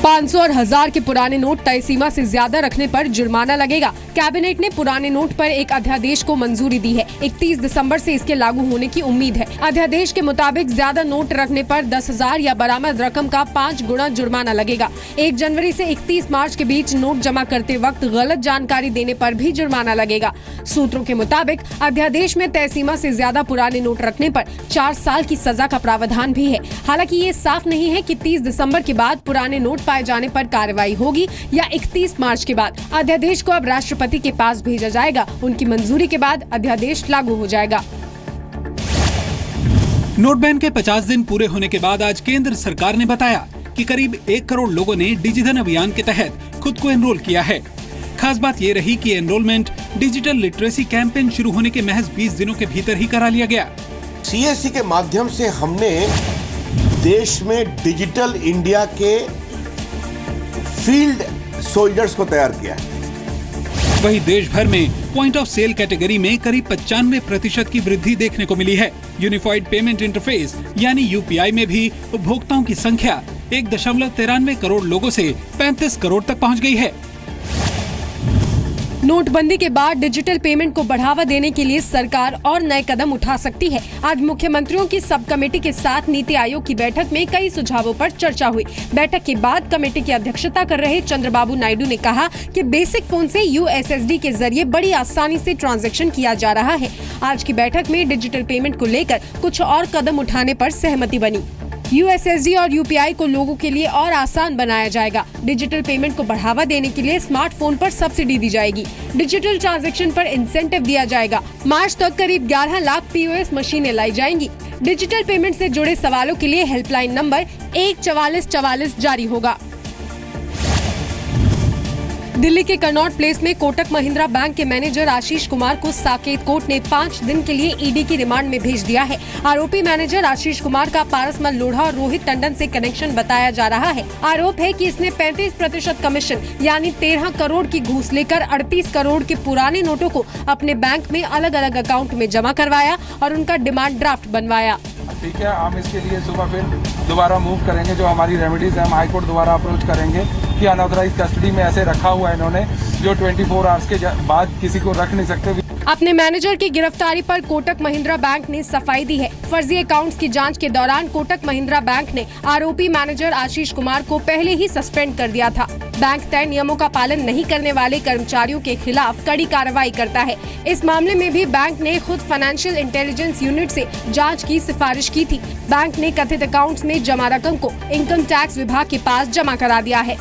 500 और 1000 के पुराने नोट तय सीमा से ज्यादा रखने पर जुर्माना लगेगा। कैबिनेट ने पुराने नोट पर एक अध्यादेश को मंजूरी दी है। 31 दिसंबर से इसके लागू होने की उम्मीद है। अध्यादेश के मुताबिक ज्यादा नोट रखने पर 10,000 या बरामद रकम का 5 गुना जुर्माना लगेगा। 1 जनवरी से 31 मार्च के बीच नोट जमा करते वक्त गलत जानकारी देने पर भी जुर्माना लगेगा। सूत्रों के मुताबिक अध्यादेश में तय सीमा से ज्यादा पुराने नोट रखने पर 4 साल की सजा का प्रावधान भी है। हालांकि ये साफ नहीं है कि 30 दिसंबर के बाद पुराने नोट पाए जाने पर कार्रवाई होगी या 31 मार्च के बाद। अध्यादेश को अब राष्ट्रपति के पास भेजा जाएगा। उनकी मंजूरी के बाद अध्यादेश लागू हो जाएगा। नोट बैन के 50 दिन पूरे होने के बाद आज केंद्र सरकार ने बताया कि करीब 1 करोड़ लोगों ने डिजिधन अभियान के तहत खुद को एनरोल किया है। खास बात ये रही कि एनरोलमेंट डिजिटल लिटरेसी कैंपेन शुरू होने के महज 20 दिनों के भीतर ही करा लिया गया। CSC के माध्यम से हमने देश में डिजिटल इंडिया के फील्ड सोल्जर्स को तैयार किया है। वहीं देश भर में पॉइंट ऑफ सेल कैटेगरी में करीब 95% की वृद्धि देखने को मिली है। यूनिफाइड पेमेंट इंटरफेस यानी UPI में भी उपभोक्ताओं की संख्या 1.93 करोड़ लोगों से 35 करोड़ तक पहुंच गई है। नोटबंदी के बाद डिजिटल पेमेंट को बढ़ावा देने के लिए सरकार और नए कदम उठा सकती है। आज मुख्यमंत्रियों की सब कमेटी के साथ नीति आयोग की बैठक में कई सुझावों पर चर्चा हुई। बैठक के बाद कमेटी की अध्यक्षता कर रहे चंद्रबाबू नायडू ने कहा कि बेसिक फोन से USSD के जरिए बड़ी आसानी से ट्रांजैक्शन किया जा रहा है। आज की बैठक में डिजिटल पेमेंट को लेकर कुछ और कदम उठाने पर सहमति बनी। USSD और UPI को लोगों के लिए और आसान बनाया जाएगा। डिजिटल पेमेंट को बढ़ावा देने के लिए स्मार्टफोन पर सब्सिडी दी जाएगी। डिजिटल ट्रांजैक्शन पर इंसेंटिव दिया जाएगा। मार्च तक करीब 11 लाख POS मशीनें लाई जाएंगी। डिजिटल पेमेंट से जुड़े सवालों के लिए हेल्पलाइन नंबर 14444 जारी होगा। दिल्ली के कनॉट प्लेस में कोटक महिंद्रा बैंक के मैनेजर आशीष कुमार को साकेत कोर्ट ने 5 दिन के लिए ED की रिमांड में भेज दिया है। आरोपी मैनेजर आशीष कुमार का पारसमल लोढ़ा और रोहित टंडन से कनेक्शन बताया जा रहा है। आरोप है कि इसने 35% कमीशन यानी 13 करोड़ की घूस लेकर 38 करोड़ के पुराने नोटों को अपने बैंक में अलग अलग अकाउंट में जमा करवाया और उनका डिमांड ड्राफ्ट बनवाया। ठीक है, हम इसके लिए सुबह फिर दोबारा मूव करेंगे। जो हमारी रेमेडीज है हम हाई कोर्ट दोबारा अप्रोच करेंगे कि अनऑथराइज कस्टडी में ऐसे रखा हुआ है इन्होंने जो 24 आवर्स के बाद किसी को रख नहीं सकते। अपने मैनेजर की गिरफ्तारी पर कोटक महिंद्रा बैंक ने सफाई दी है। फर्जी अकाउंट्स की जांच के दौरान कोटक महिंद्रा बैंक ने आरोपी मैनेजर आशीष कुमार को पहले ही सस्पेंड कर दिया था। बैंक तय नियमों का पालन नहीं करने वाले कर्मचारियों के खिलाफ कड़ी कार्रवाई करता है। इस मामले में भी बैंक ने खुद फाइनेंशियल इंटेलिजेंस यूनिट से जांच की सिफारिश की थी। बैंक ने कथित अकाउंट्स में जमा रकम को इनकम टैक्स विभाग के पास जमा करा दिया है।